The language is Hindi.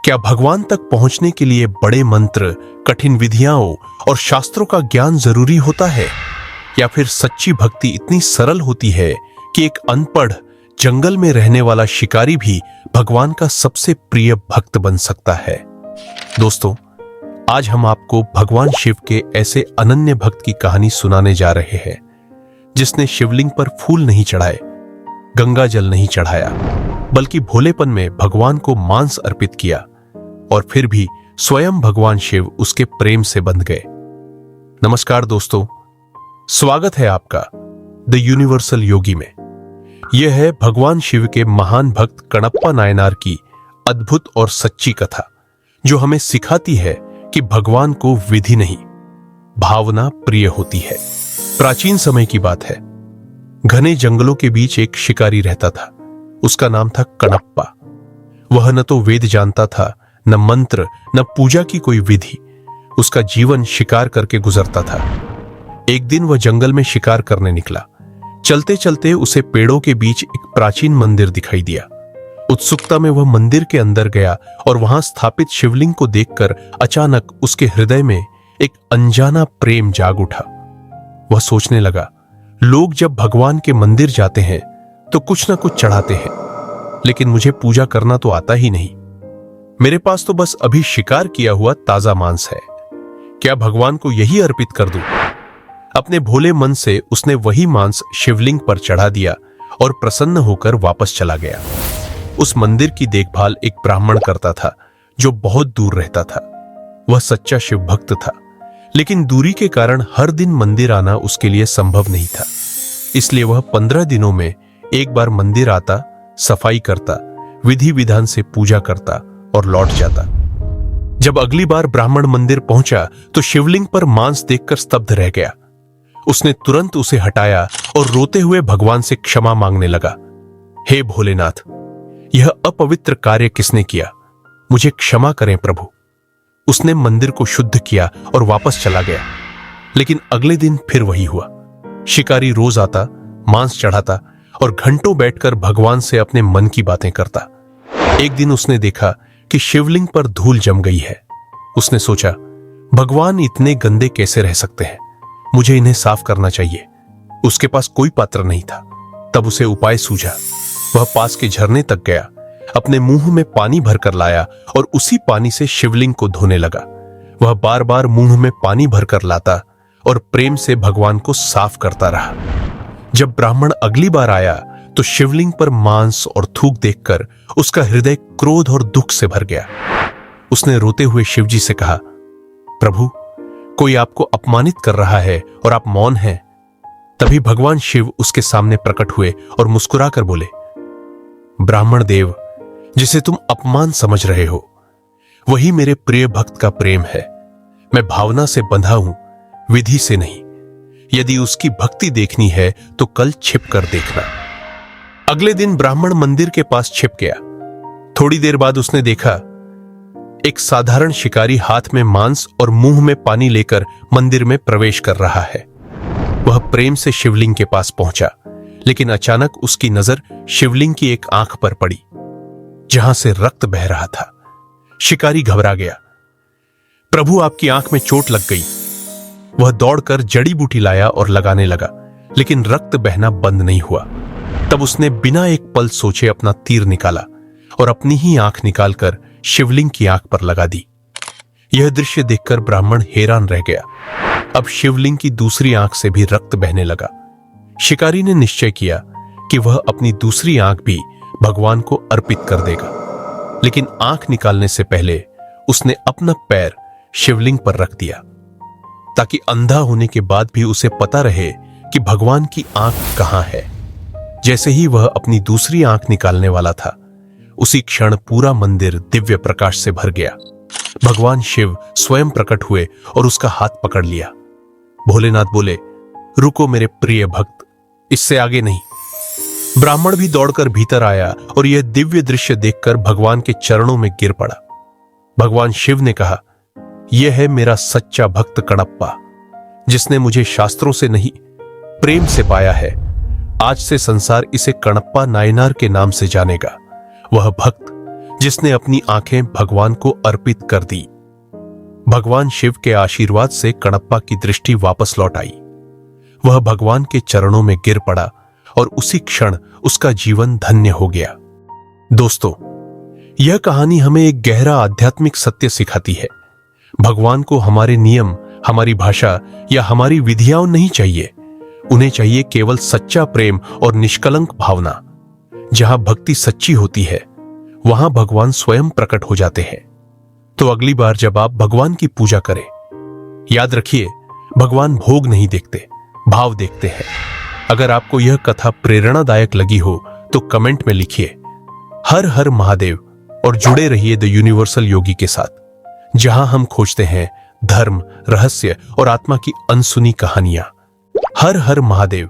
क्या भगवान तक पहुंचने के लिए बड़े मंत्र, कठिन विधियां और शास्त्रों का ज्ञान जरूरी होता है, या फिर सच्ची भक्ति इतनी सरल होती है कि एक अनपढ़ जंगल में रहने वाला शिकारी भी भगवान का सबसे प्रिय भक्त बन सकता है? दोस्तों, आज हम आपको भगवान शिव के ऐसे अनन्य भक्त की कहानी सुनाने जा रहे हैं जिसने शिवलिंग पर फूल नहीं चढ़ाए, गंगा जल नहीं चढ़ाया, बल्कि भोलेपन में भगवान को मांस अर्पित किया और फिर भी स्वयं भगवान शिव उसके प्रेम से बंध गए। नमस्कार दोस्तों, स्वागत है आपका द यूनिवर्सल योगी में। यह है भगवान शिव के महान भक्त कणप्पा नायनार की अद्भुत और सच्ची कथा, जो हमें सिखाती है कि भगवान को विधि नहीं, भावना प्रिय होती है। प्राचीन समय की बात है। घने जंगलों के बीच एक शिकारी रहता था। उसका नाम था कणप्पा। वह न तो वेद जानता था, न मंत्र, न पूजा की कोई विधि। उसका जीवन शिकार करके गुजरता था। एक दिन वह जंगल में शिकार करने निकला। चलते चलते उसे पेड़ों के बीच एक प्राचीन मंदिर दिखाई दिया। उत्सुकता में वह मंदिर के अंदर गया और वहां स्थापित शिवलिंग को देखकर अचानक उसके हृदय में एक अनजाना प्रेम जाग उठा। वह सोचने लगा, लोग जब भगवान के मंदिर जाते हैं तो कुछ ना कुछ चढ़ाते हैं, लेकिन मुझे पूजा करना तो आता ही नहीं। मेरे पास तो बस अभी शिकार किया हुआ ताजा मांस है। क्या भगवान को यही अर्पित कर दूं? अपने भोले मन से उसने वही मांस शिवलिंग पर चढ़ा दिया और प्रसन्न होकर वापस चला गया। उस मंदिर की देखभाल एक ब्राह्मण करता था जो बहुत दूर रहता था। वह सच्चा शिव भक्त था, लेकिन दूरी के कारण हर दिन मंदिर आना उसके लिए संभव नहीं था। इसलिए वह 15 दिनों में एक बार मंदिर आता, सफाई करता, विधि विधान से पूजा करता और लौट जाता। जब अगली बार ब्राह्मण मंदिर पहुंचा तो शिवलिंग पर मांस देखकर स्तब्ध रह गया। उसने तुरंत उसे हटाया और रोते हुए भगवान से क्षमा मांगने लगा। हे भोलेनाथ, यह अपवित्र कार्य किसने किया? मुझे क्षमा करें प्रभु। उसने मंदिर को शुद्ध किया और वापस चला गया। लेकिन अगले दिन फिर वही हुआ। शिकारी रोज आता, मांस चढ़ाता और घंटों बैठकर भगवान से अपने मन की बातें करता। एक दिन उसने देखा कि शिवलिंग पर धूल जम गई है। उसने सोचा, भगवान इतने गंदे कैसे रह सकते हैं? मुझे इन्हें साफ करना चाहिए। उसके पास कोई पात्र नहीं था। तब उसे उपाय सूझा। वह पास के झरने तक गया, अपने मुंह में पानी भरकर लाया और उसी पानी से शिवलिंग को धोने लगा। वह बार बार मुंह में पानी भरकर लाता और प्रेम से भगवान को साफ करता रहा। जब ब्राह्मण अगली बार आया तो शिवलिंग पर मांस और थूक देखकर उसका हृदय क्रोध और दुख से भर गया। उसने रोते हुए शिवजी से कहा, प्रभु, कोई आपको अपमानित कर रहा है और आप मौन हैं। तभी भगवान शिव उसके सामने प्रकट हुए और मुस्कुराकर बोले, ब्राह्मण देव, जिसे तुम अपमान समझ रहे हो, वही मेरे प्रिय भक्त का प्रेम है। मैं भावना से बंधा हूं, विधि से नहीं। यदि उसकी भक्ति देखनी है तो कल छिप कर देखना। अगले दिन ब्राह्मण मंदिर के पास छिप गया। थोड़ी देर बाद उसने देखा, एक साधारण शिकारी हाथ में मांस और मुंह में पानी लेकर मंदिर में प्रवेश कर रहा है। वह प्रेम से शिवलिंग के पास पहुंचा, लेकिन अचानक उसकी नजर शिवलिंग की एक आंख पर पड़ी, जहां से रक्त बह रहा था। शिकारी घबरा गया। प्रभु, आपकी आंख में चोट लग गई। वह दौड़कर जड़ी बूटी लाया और लगाने लगा, लेकिन रक्त बहना बंद नहीं हुआ। तब उसने बिना एक पल सोचे अपना तीर निकाला और अपनी ही आंख निकालकर शिवलिंग की आंख पर लगा दी। यह दृश्य देखकर ब्राह्मण हैरान रह गया। अब शिवलिंग की दूसरी आंख से भी रक्त बहने लगा। शिकारी ने निश्चय किया कि वह अपनी दूसरी आंख भी भगवान को अर्पित कर देगा। लेकिन आंख निकालने से पहले उसने अपना पैर शिवलिंग पर रख दिया, ताकि अंधा होने के बाद भी उसे पता रहे कि भगवान की आंख कहां है। जैसे ही वह अपनी दूसरी आंख निकालने वाला था, उसी क्षण पूरा मंदिर दिव्य प्रकाश से भर गया। भगवान शिव स्वयं प्रकट हुए और उसका हाथ पकड़ लिया। भोलेनाथ बोले, रुको मेरे प्रिय भक्त, इससे आगे नहीं। ब्राह्मण भी दौड़कर भीतर आया और यह दिव्य दृश्य देखकर भगवान के चरणों में गिर पड़ा। भगवान शिव ने कहा, यह है मेरा सच्चा भक्त कणप्पा, जिसने मुझे शास्त्रों से नहीं प्रेम से पाया है। आज से संसार इसे कणप्पा नायनार के नाम से जानेगा। वह भक्त जिसने अपनी आंखें भगवान को अर्पित कर दी। भगवान शिव के आशीर्वाद से कणप्पा की दृष्टि वापस लौट आई। वह भगवान के चरणों में गिर पड़ा और उसी क्षण उसका जीवन धन्य हो गया। दोस्तों, यह कहानी हमें एक गहरा आध्यात्मिक सत्य सिखाती है। भगवान को हमारे नियम, हमारी भाषा या हमारी विधियां नहीं चाहिए। उन्हें चाहिए केवल सच्चा प्रेम और निष्कलंक भावना। जहां भक्ति सच्ची होती है, वहां भगवान स्वयं प्रकट हो जाते हैं। तो अगली बार जब आप भगवान की पूजा करें, याद रखिए, भगवान भोग नहीं देखते, भाव देखते हैं। अगर आपको यह कथा प्रेरणादायक लगी हो तो कमेंट में लिखिए हर हर महादेव और जुड़े रहिए द यूनिवर्सल योगी के साथ, जहां हम खोजते हैं धर्म, रहस्य और आत्मा की अनसुनी कहानियां। हर हर महादेव।